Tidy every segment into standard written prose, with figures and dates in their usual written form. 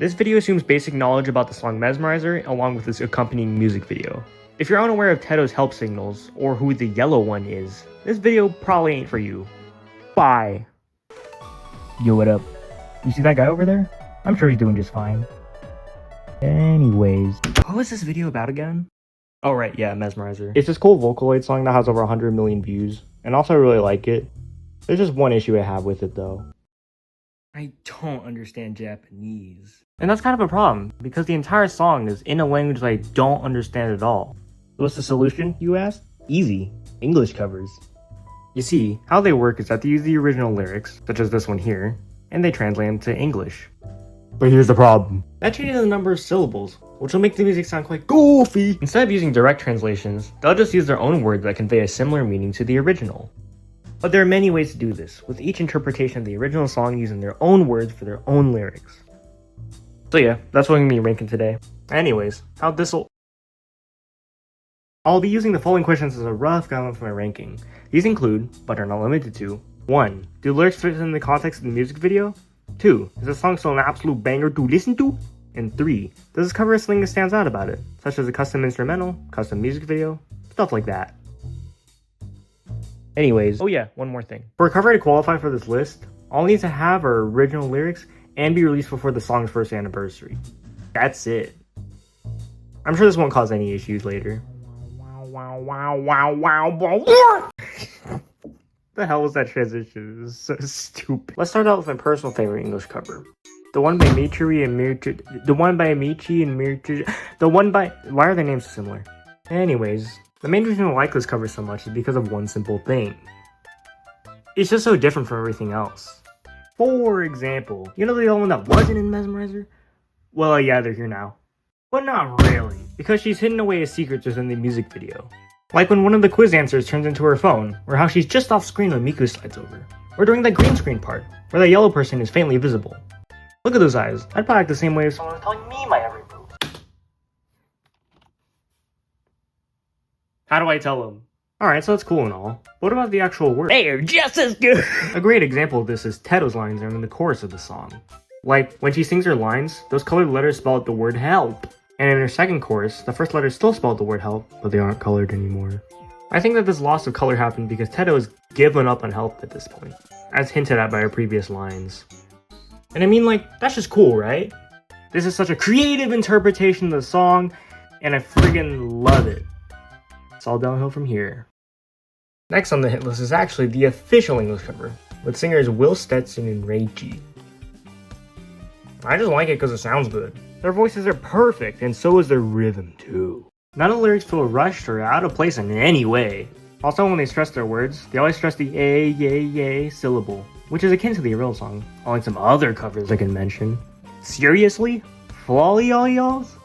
This video assumes basic knowledge about the song Mesmerizer along with its accompanying music video. If you're unaware of Tedo's help signals, or who the yellow one is, this video probably ain't for you. Bye! Yo, what up? You see that guy over there? I'm sure he's doing just fine. Anyways. What was this video about again? Oh right, yeah, Mesmerizer. It's this cool Vocaloid song that has over 100 million views, and also I really like it. There's just one issue I have with it though. I don't understand Japanese. And that's kind of a problem, because the entire song is in a language that I don't understand at all. What's the solution, you ask? Easy. English covers. You see, how they work is that they use the original lyrics, such as this one here, and they translate them to English. But here's the problem. That changes the number of syllables, which will make the music sound quite goofy. Instead of using direct translations, they'll just use their own words that convey a similar meaning to the original. But there are many ways to do this, with each interpretation of the original song using their own words for their own lyrics. So yeah, that's what I'm going to be ranking today. Anyways, I'll be using the following questions as a rough guideline for my ranking. These include, but are not limited to: 1. Do lyrics fit in the context of the music video? 2. Is the song still an absolute banger to listen to? And 3. Does this cover something that stands out about it, such as a custom instrumental, custom music video, stuff like that. Anyways, oh yeah, one more thing. For a cover to qualify for this list, all it needs to have are original lyrics and be released before the song's first anniversary. That's it. I'm sure this won't cause any issues later. The hell was that transition? It was so stupid. Let's start out with my personal favorite English cover. The one by Michi and Mirchi. Why are their names so similar? Anyways, the main reason I like this cover so much is because of one simple thing. It's just so different from everything else. For example, you know the other one that wasn't in Mesmerizer? Well, yeah, they're here now. But not really, because she's hidden away as secrets within the music video. Like when one of the quiz answers turns into her phone, or how she's just off screen when Miku slides over. Or during that green screen part, where the yellow person is faintly visible. Look at those eyes. I'd probably act the same way if someone was telling me my every move. How do I tell them? Alright, so that's cool and all. But what about the actual words? They're just as good! A great example of this is Tedo's lines are in the chorus of the song. Like, when she sings her lines, those colored letters spell out the word help. And in her second chorus, the first letters still spell out the word help, but they aren't colored anymore. I think that this loss of color happened because Tedo has given up on help at this point, as hinted at by her previous lines. And I mean, like, that's just cool, right? This is such a creative interpretation of the song, and I friggin' love it. It's all downhill from here. Next on the hit list is actually the official English cover, with singers Will Stetson and Reichi. I just like it because it sounds good. Their voices are perfect, and so is their rhythm too. None of the lyrics feel rushed or out of place in any way. Also, when they stress their words, they always stress the a, yay, yay syllable, which is akin to the original song, unlike some other covers I can mention. Seriously? Flawly all y'alls?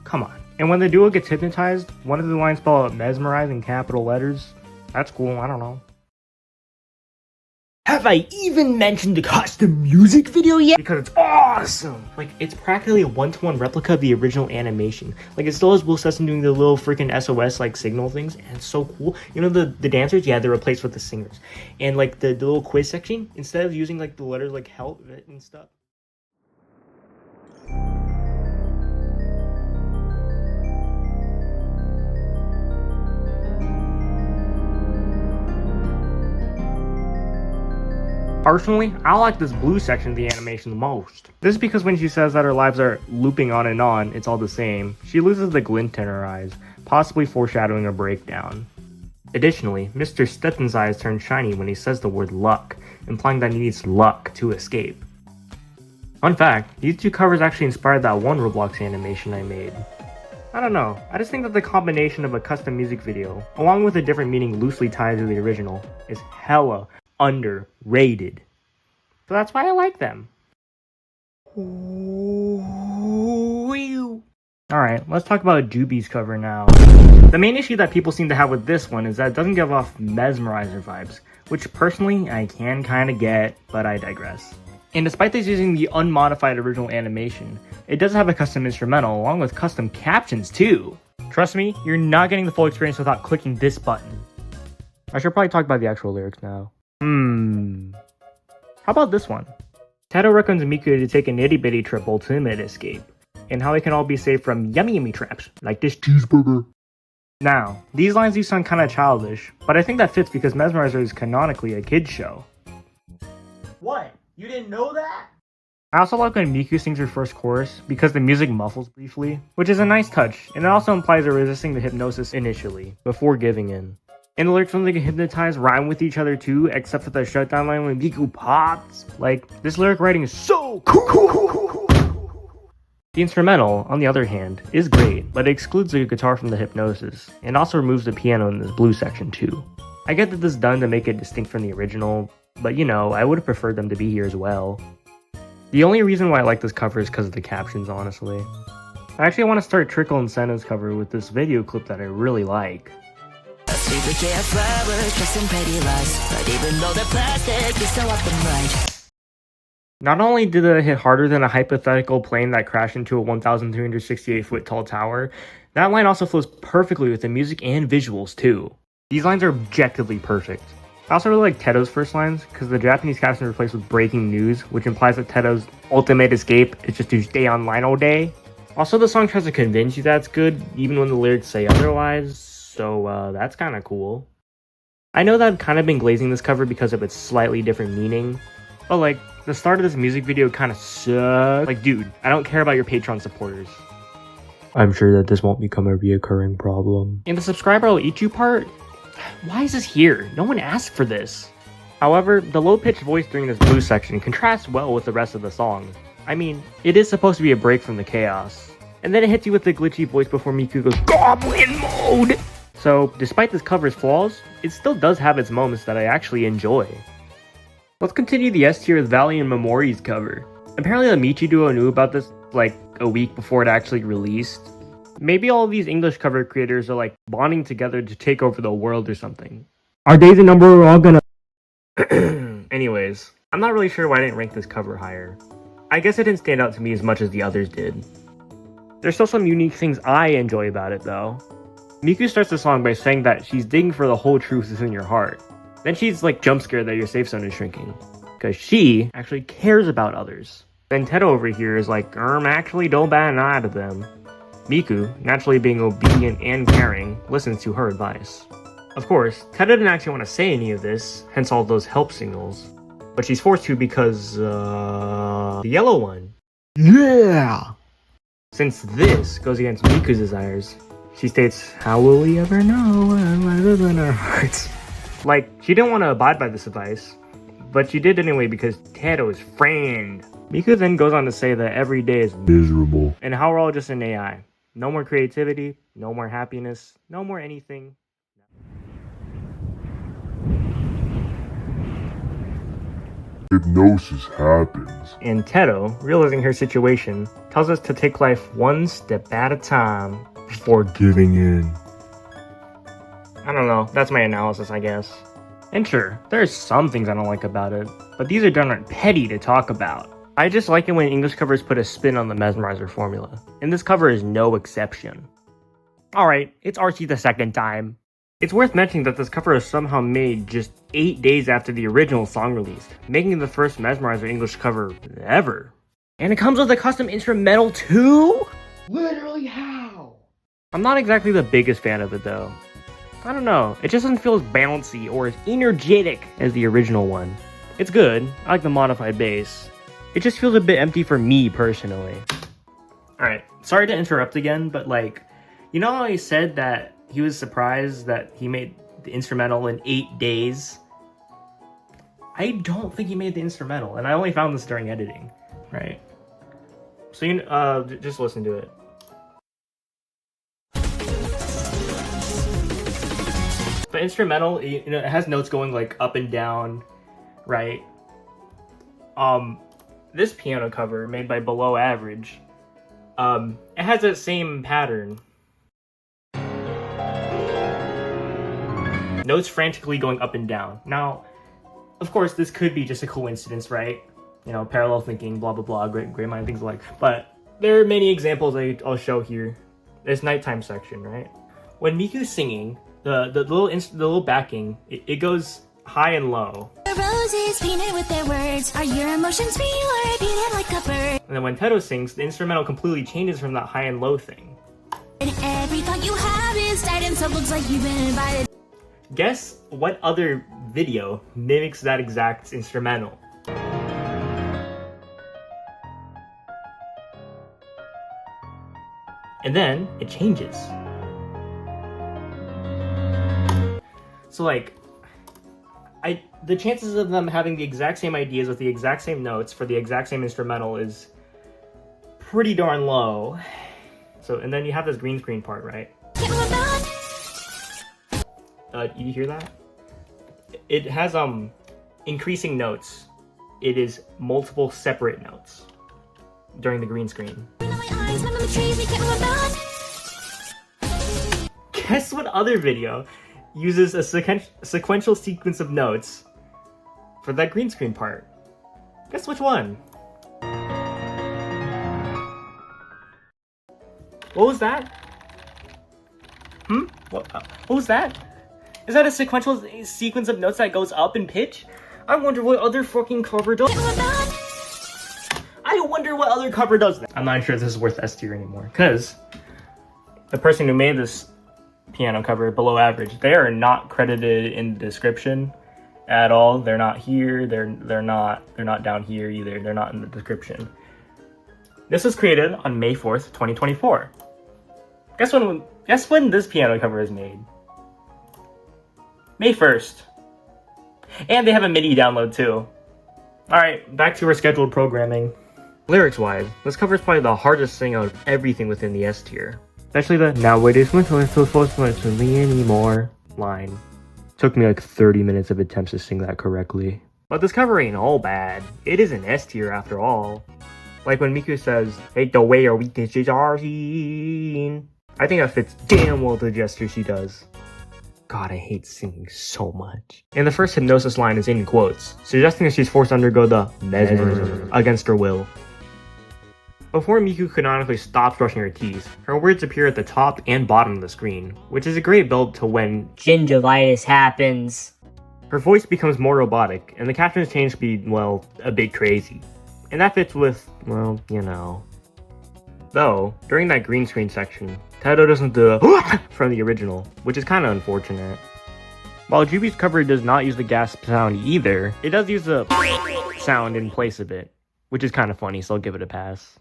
Come on. And when the duo gets hypnotized, one of the lines spell out mesmerize in capital letters. That's cool, I don't know. Have I even mentioned the custom music video yet? Because it's awesome! Like, it's practically a one-to-one replica of the original animation. Like, it still has Will Stetson doing the little freaking SOS, like, signal things, and it's so cool. You know, the dancers? Yeah, they're replaced with the singers. And, like, the little quiz section, instead of using, like, the letters, like, help and stuff. Personally, I like this blue section of the animation the most. This is because when she says that her lives are looping on and on, it's all the same, she loses the glint in her eyes, possibly foreshadowing a breakdown. Additionally, Mr. Stetson's eyes turn shiny when he says the word luck, implying that he needs luck to escape. Fun fact, these two covers actually inspired that one Roblox animation I made. I don't know, I just think that the combination of a custom music video, along with a different meaning loosely tied to the original, is hella underrated. So that's why I like them. Alright, let's talk about Juby's cover now. The main issue that people seem to have with this one is that it doesn't give off Mesmerizer vibes, which personally I can kinda get, but I digress. And despite this using the unmodified original animation, it does have a custom instrumental along with custom captions too. Trust me, you're not getting the full experience without clicking this button. I should probably talk about the actual lyrics now. How about this one? Teto recommends Miku to take an itty bitty trip ultimate escape, and how they can all be saved from yummy traps, like this cheeseburger. Now, these lines do sound kinda childish, but I think that fits because Mesmerizer is canonically a kid's show. What? You didn't know that? I also like when Miku sings her first chorus because the music muffles briefly, which is a nice touch, and it also implies they're resisting the hypnosis initially, before giving in. And the lyrics when they get hypnotized rhyme with each other too, except for the shutdown line when Miku pops. Like, this lyric writing is so cool! The instrumental, on the other hand, is great, but it excludes the guitar from the hypnosis, and also removes the piano in this blue section too. I get that this is done to make it distinct from the original, but you know, I would have preferred them to be here as well. The only reason why I like this cover is because of the captions, honestly. I actually want to start Trickle and Senna's cover with this video clip that I really like. Not only did it hit harder than a hypothetical plane that crashed into a 1,368 foot tall tower, that line also flows perfectly with the music and visuals too. These lines are objectively perfect. I also really like Teto's first lines, because the Japanese caption is replaced with breaking news, which implies that Teto's ultimate escape is just to stay online all day. Also, the song tries to convince you that's good, even when the lyrics say otherwise, so that's kinda cool. I know that I've kind of been glazing this cover because of its slightly different meaning, but like, the start of this music video kinda sucks. Like, dude, I don't care about your Patreon supporters. I'm sure that this won't become a reoccurring problem. And the subscriber will eat you part? Why is this here? No one asked for this. However, the low-pitched voice during this blue section contrasts well with the rest of the song. I mean, it is supposed to be a break from the chaos. And then it hits you with the glitchy voice before Miku goes GOBLIN mode! So, despite this cover's flaws, it still does have its moments that I actually enjoy. Let's continue the S tier with Valley and Momori's cover. Apparently the Michi duo knew about this like a week before it actually released. Maybe all of these English cover creators are like bonding together to take over the world or something. Our days and number are all gonna... Anyways, I'm not really sure why I didn't rank this cover higher. I guess it didn't stand out to me as much as the others did. There's still some unique things I enjoy about it though. Miku starts the song by saying that she's digging for the whole truth within your heart. Then she's like jump scared that your safe zone is shrinking. Because she actually cares about others. Then Teto over here is like, actually don't bat an eye to them. Miku, naturally being obedient and caring, listens to her advice. Of course, Teto didn't actually want to say any of this, hence all those help signals. But she's forced to because, the yellow one. Yeah! Since this goes against Miku's desires, she states, how will we ever know what lies in our hearts? Like, she didn't want to abide by this advice, but she did anyway because Teto is friend. Miku then goes on to say that every day is miserable, and how we're all just an AI. No more creativity, no more happiness, no more anything. Hypnosis happens. And Teto, realizing her situation, tells us to take life one step at a time before giving in. I don't know, that's my analysis, I guess. And sure, there's some things I don't like about it, but these are downright petty to talk about. I just like it when English covers put a spin on the Mesmerizer formula, and this cover is no exception. Alright, it's Archie the second time. It's worth mentioning that this cover is somehow made just 8 days after the original song released, making it the first Mesmerizer English cover ever. And it comes with a custom instrumental too? Literally how? I'm not exactly the biggest fan of it though. I don't know, it just doesn't feel as bouncy or as energetic as the original one. It's good, I like the modified bass. It just feels a bit empty for me personally. Alright, sorry to interrupt again, but like, you know how he said that he was surprised that he made the instrumental in 8 days? I don't think he made the instrumental, and I only found this during editing, right? So you just listen to it. The instrumental, you know, it has notes going like up and down, right? This piano cover made by Below Average, it has that same pattern. Notes frantically going up and down. Now, of course, this could be just a coincidence, right? You know, parallel thinking, blah, blah, blah, great mind, things like. But there are many examples I'll show here. This nighttime section, right? When Miku's singing, the little backing, it goes high and low. roses painted with their words. Are your emotions free or repeated like a bird? And then when Teto sings, the instrumental completely changes from that high and low thing. And every thought you have is died and so looks like you've been invited. Guess what other video mimics that exact instrumental? And then it changes. So like, the chances of them having the exact same ideas with the exact same notes for the exact same instrumental is pretty darn low. So, and then you have this green screen part, right? You hear that? It has increasing notes. It is multiple separate notes during the green screen. Guess what other video uses a sequential sequence of notes for that green screen part? Guess which one? What was that? What was that? Is that a sequential sequence of notes that goes up in pitch? I wonder what other fucking cover does. I wonder what other cover does that. I'm not sure this is worth S tier anymore, because the person who made this piano cover, Below Average, they are not credited in the description at all. They're not here. They're not down here either. They're not in the description. This was created on May 4th, 2024. Guess when this piano cover is made? May 1st. And they have a MIDI download too. Alright, back to our scheduled programming. Lyrics-wise, this cover is probably the hardest thing out of everything within the S tier. Especially the "now it is winter, so supposed to me anymore" line. Took me like 30 minutes of attempts to sing that correctly. But this cover ain't all bad. It is an S tier after all. Like when Miku says, "Hate the way our weaknesses are seen." I think that fits damn well the gesture she does. God, I hate singing so much. And the first hypnosis line is in quotes, suggesting that she's forced to undergo the mesmerism against her will. Before Miku canonically stops brushing her teeth, her words appear at the top and bottom of the screen, which is a great build to when gingivitis happens. her voice becomes more robotic, and the captions change to be, well, a bit crazy. And that fits with, well, you know. Though, during that green screen section, Teto doesn't do a from the original, which is kind of unfortunate. While Juby's cover does not use the gasp sound either, it does use the sound in place of it, which is kind of funny, so I'll give it a pass.